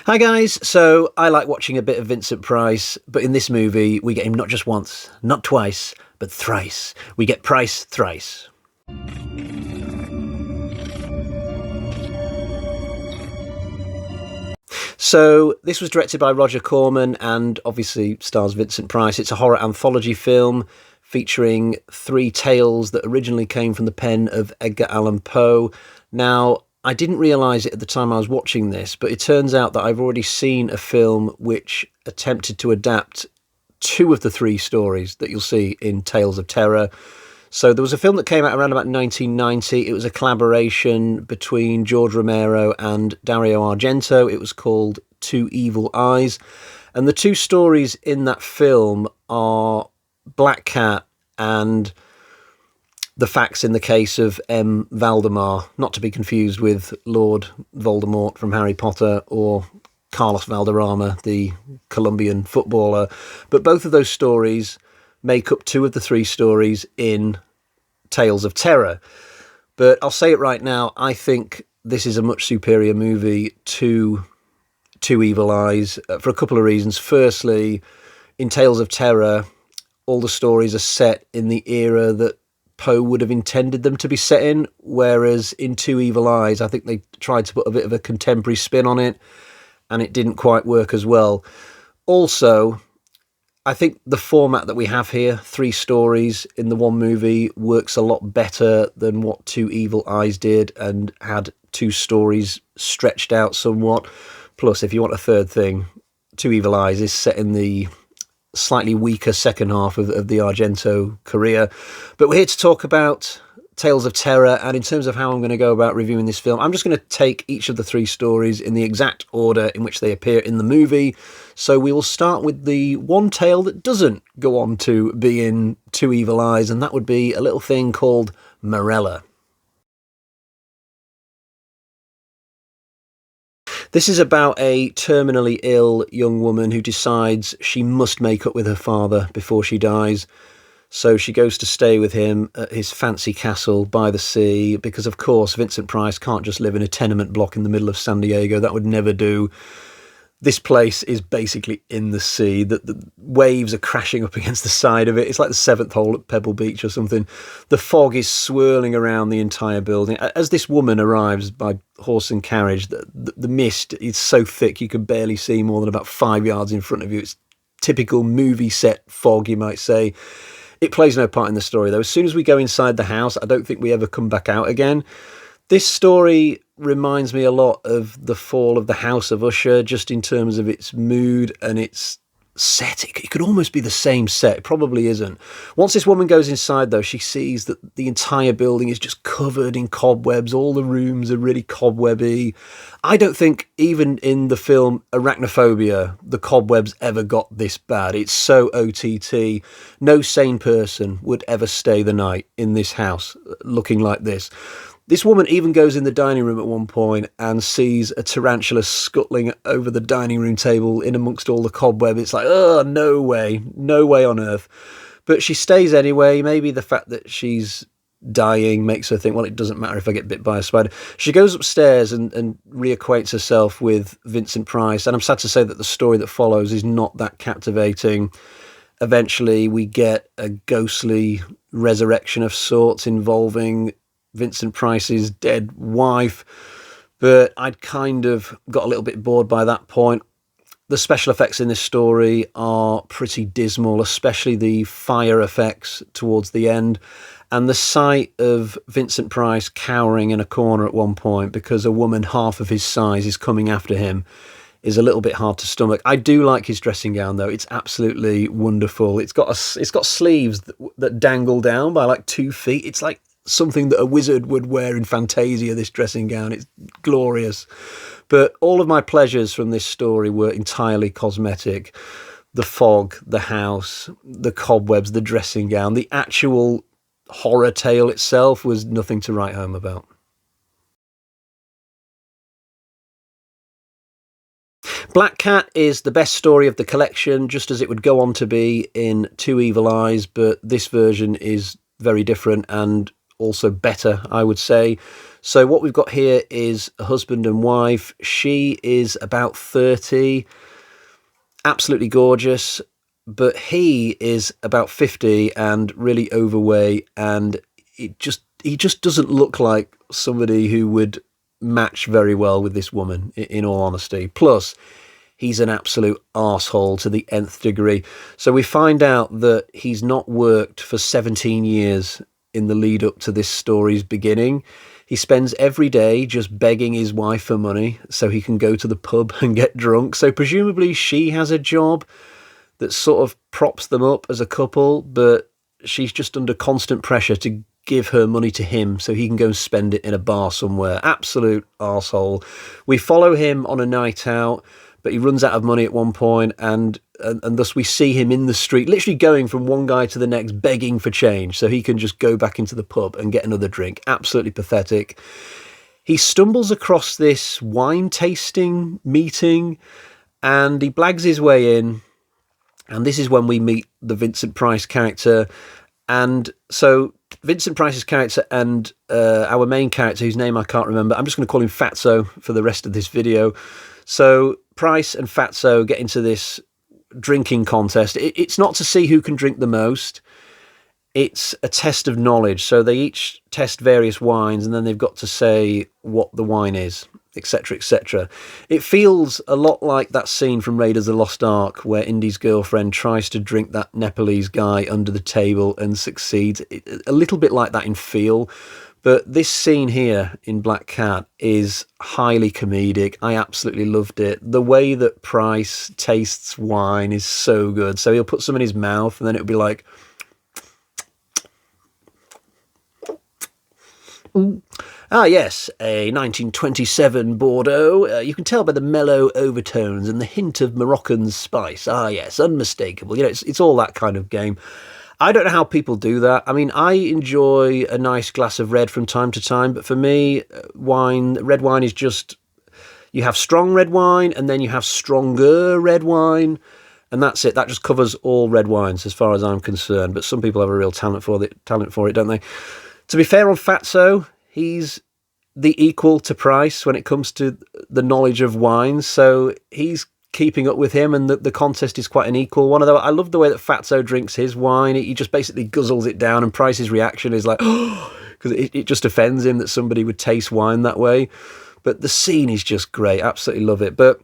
Hi guys, so I like watching a bit of Vincent Price, but in this movie we get him not just once, not twice, but thrice. We get Price thrice. So this was directed by Roger Corman and obviously stars Vincent Price. It's a horror anthology film featuring three tales that originally came from the pen of Edgar Allan Poe. Now, I didn't realise it at the time I was watching this, but it turns out that I've already seen a film which attempted to adapt two of the three stories that you'll see in Tales of Terror. So there was a film that came out around about 1990. It was a collaboration between George Romero and Dario Argento. It was called Two Evil Eyes. And the two stories in that film are Black Cat and the facts in the case of M. Valdemar, not to be confused with Lord Voldemort from Harry Potter or Carlos Valderrama, the Colombian footballer. But both of those stories make up two of the three stories in Tales of Terror. But I'll say it right now, I think this is a much superior movie to Two Evil Eyes for a couple of reasons. Firstly, in Tales of Terror, all the stories are set in the era that Poe would have intended them to be set in, whereas in Two Evil Eyes, I think they tried to put a bit of a contemporary spin on it, and it didn't quite work as well. Also, I think the format that we have here, three stories in the one movie, works a lot better than what Two Evil Eyes did and had two stories stretched out somewhat. Plus, if you want a third thing, Two Evil Eyes is set in the slightly weaker second half of the Argento career. But we're here to talk about Tales of Terror, and in terms of how I'm going to go about reviewing this film, I'm just going to take each of the three stories in the exact order in which they appear in the movie. So we will start with the one tale that doesn't go on to be in Two Evil Eyes, and that would be a little thing called Morella. This is about a terminally ill young woman who decides she must make up with her father before she dies. So she goes to stay with him at his fancy castle by the sea because, of course, Vincent Price can't just live in a tenement block in the middle of San Diego. That would never do. This place is basically in the sea. The waves are crashing up against the side of it. It's like the seventh hole at Pebble Beach or something. The fog is swirling around the entire building. As this woman arrives by horse and carriage, the mist is so thick you can barely see more than about 5 yards in front of you. It's typical movie set fog, you might say. It plays no part in the story, though. As soon as we go inside the house, I don't think we ever come back out again. This story reminds me a lot of The Fall of the House of Usher, just in terms of its mood and its set. It could almost be the same set. It probably isn't. Once this woman goes inside, though, she sees that the entire building is just covered in cobwebs. All the rooms are really cobwebby. I don't think even in the film Arachnophobia, the cobwebs ever got this bad. It's so OTT. No sane person would ever stay the night in this house looking like this. This woman even goes in the dining room at one point and sees a tarantula scuttling over the dining room table in amongst all the cobweb. It's like, oh, no way on earth. But she stays anyway. Maybe the fact that she's dying makes her think, well, it doesn't matter if I get bit by a spider. She goes upstairs and reacquaints herself with Vincent Price. And I'm sad to say that the story that follows is not that captivating. Eventually, we get a ghostly resurrection of sorts involving Vincent Price's dead wife, but I'd kind of got a little bit bored by that point. The special effects in this story are pretty dismal, especially the fire effects towards the end, and the sight of Vincent Price cowering in a corner at one point because a woman half of his size is coming after him is a little bit hard to stomach. I do like his dressing gown, though. It's absolutely wonderful. It's got sleeves that dangle down by like 2 feet. It's like something that a wizard would wear in Fantasia, this dressing gown. It's glorious. But all of my pleasures from this story were entirely cosmetic. The fog, the house, the cobwebs, the dressing gown, the actual horror tale itself was nothing to write home about. Black Cat is the best story of the collection, just as it would go on to be in Two Evil Eyes, but this version is very different and also better, I would say. So what we've got here is a husband and wife. She is about 30, absolutely gorgeous, but he is about 50 and really overweight, and he just doesn't look like somebody who would match very well with this woman, in all honesty. Plus, he's an absolute arsehole to the nth degree. So we find out that he's not worked for 17 years in the lead up to this story's beginning. He spends every day just begging his wife for money so he can go to the pub and get drunk. So presumably she has a job that sort of props them up as a couple, but she's just under constant pressure to give her money to him so he can go and spend it in a bar somewhere. Absolute arsehole. We follow him on a night out, but he runs out of money at one point, and thus we see him in the street, literally going from one guy to the next, begging for change so he can just go back into the pub and get another drink. Absolutely pathetic. He stumbles across this wine tasting meeting, and he blags his way in, and this is when we meet the Vincent Price character. And so Vincent Price's character and our main character, whose name I can't remember, I'm just going to call him Fatso for the rest of this video. So Price and Fatso get into this drinking contest. It's not to see who can drink the most. It's a test of knowledge. So they each test various wines, and then they've got to say what the wine is, etc., etc. It feels a lot like that scene from Raiders of the Lost Ark where Indy's girlfriend tries to drink that Nepalese guy under the table and succeeds. A little bit like that in feel. But this scene here in Black Cat is highly comedic. I absolutely loved it. The way that Price tastes wine is so good. So he'll put some in his mouth, and then it'll be like, ah, yes, a 1927 Bordeaux. You can tell by the mellow overtones and the hint of Moroccan spice. Ah, yes, unmistakable. You know, it's all that kind of game. I don't know how people do that. I mean, I enjoy a nice glass of red from time to time, but for me, red wine is just, you have strong red wine and then you have stronger red wine, and that's it. That just covers all red wines as far as I'm concerned. But some people have a real talent for it, don't they? To be fair on Fatso, he's the equal to Price when it comes to the knowledge of wines, so he's keeping up with him, and the contest is quite an equal one. Although I love the way that Fatso drinks his wine. He just basically guzzles it down, and Price's reaction is like, oh, because it just offends him that somebody would taste wine that way. But the scene is just great. Absolutely love it. But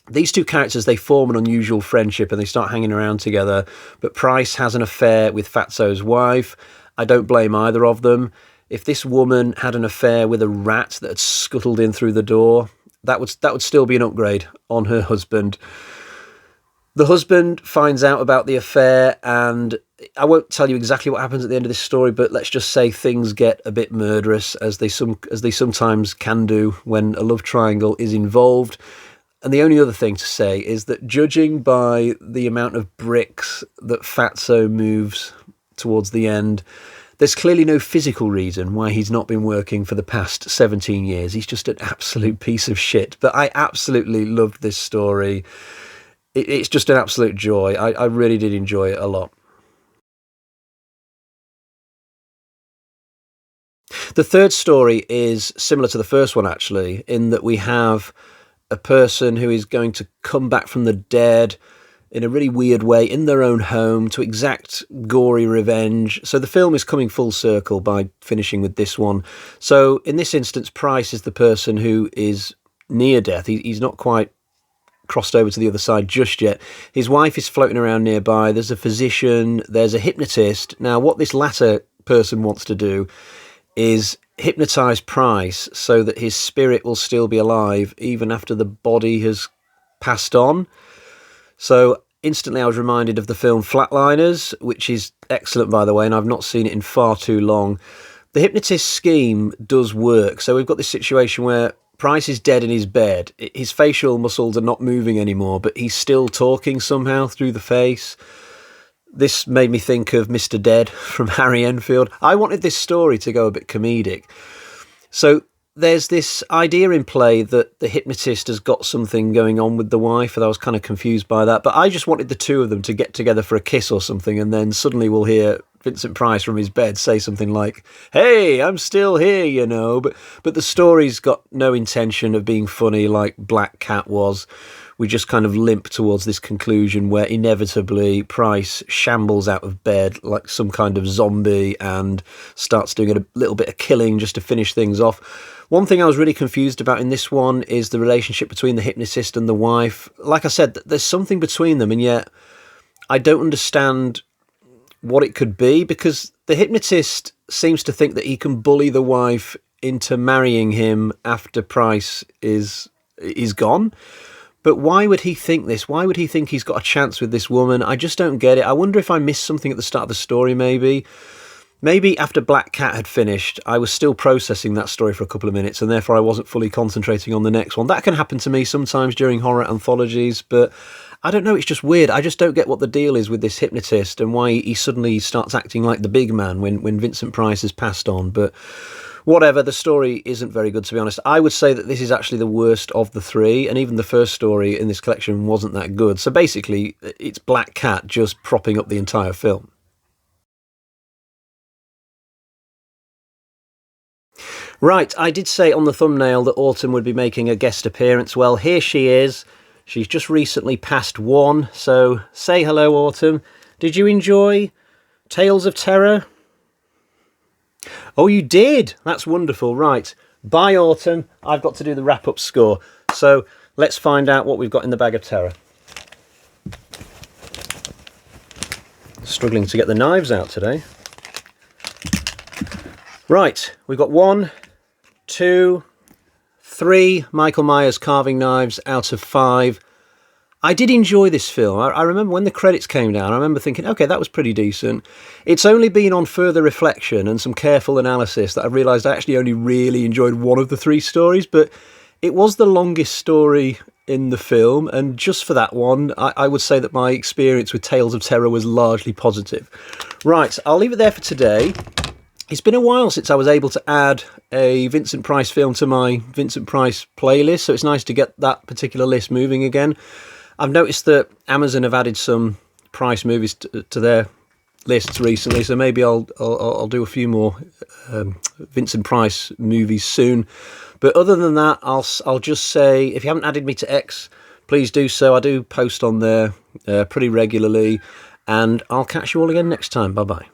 these two characters, they form an unusual friendship and they start hanging around together. But Price has an affair with Fatso's wife. I don't blame either of them. If this woman had an affair with a rat that had scuttled in through the door, that would still be an upgrade on her husband. The husband finds out about the affair, and I won't tell you exactly what happens at the end of this story, but let's just say things get a bit murderous, as they sometimes can do when a love triangle is involved. And the only other thing to say is that, judging by the amount of bricks that Fatso moves towards the end, there's clearly no physical reason why he's not been working for the past 17 years. He's just an absolute piece of shit. But I absolutely loved this story. It's just an absolute joy. I really did enjoy it a lot. The third story is similar to the first one, actually, in that we have a person who is going to come back from the dead in a really weird way in their own home to exact gory revenge. So the film is coming full circle by finishing with this one. So in this instance, Price is the person who is near death. He's not quite crossed over to the other side just yet. His wife is floating around nearby. There's a physician. There's a hypnotist. Now, what this latter person wants to do is hypnotise Price so that his spirit will still be alive even after the body has passed on. So instantly I was reminded of the film Flatliners, which is excellent, by the way, and I've not seen it in far too long. The hypnotist scheme does work. So we've got this situation where Price is dead in his bed. His facial muscles are not moving anymore, but he's still talking somehow through the face. This made me think of Mr. Dead from Harry Enfield. I wanted this story to go a bit comedic. So there's this idea in play that the hypnotist has got something going on with the wife, and I was kind of confused by that. But I just wanted the two of them to get together for a kiss or something, and then suddenly we'll hear Vincent Price from his bed say something like, "Hey, I'm still here, you know." But the story's got no intention of being funny like Black Cat was. We just kind of limp towards this conclusion where inevitably Price shambles out of bed like some kind of zombie and starts doing a little bit of killing just to finish things off. One thing I was really confused about in this one is the relationship between the hypnotist and the wife. Like I said, there's something between them, and yet I don't understand what it could be, because the hypnotist seems to think that he can bully the wife into marrying him after Price is gone. But why would he think this? Why would he think he's got a chance with this woman? I just don't get it. I wonder if I missed something at the start of the story, maybe. Maybe after Black Cat had finished, I was still processing that story for a couple of minutes, and therefore I wasn't fully concentrating on the next one. That can happen to me sometimes during horror anthologies, but I don't know, it's just weird. I just don't get what the deal is with this hypnotist and why he suddenly starts acting like the big man when Vincent Price has passed on. But whatever, the story isn't very good, to be honest. I would say that this is actually the worst of the three, and even the first story in this collection wasn't that good. So basically, it's Black Cat just propping up the entire film. Right, I did say on the thumbnail that Autumn would be making a guest appearance. Well, here she is. She's just recently passed 1, so say hello, Autumn. Did you enjoy Tales of Terror? Oh, you did? That's wonderful. Right, bye, Autumn. I've got to do the wrap-up score. So let's find out what we've got in the bag of terror. Struggling to get the knives out today. Right, we've got 1, 2, 3 Michael Myers carving knives out of 5. I did enjoy this film. I remember when the credits came down, I remember thinking, okay, that was pretty decent. It's only been on further reflection and some careful analysis that I realised I actually only really enjoyed one of the 3 stories, but it was the longest story in the film, and just for that one, I would say that my experience with Tales of Terror was largely positive. Right, I'll leave it there for today. It's been a while since I was able to add a Vincent Price film to my Vincent Price playlist, so it's nice to get that particular list moving again. I've noticed that Amazon have added some Price movies to their lists recently, so maybe I'll do a few more Vincent Price movies soon. But other than that, I'll just say, if you haven't added me to X, please do so. I do post on there pretty regularly, and I'll catch you all again next time. Bye bye.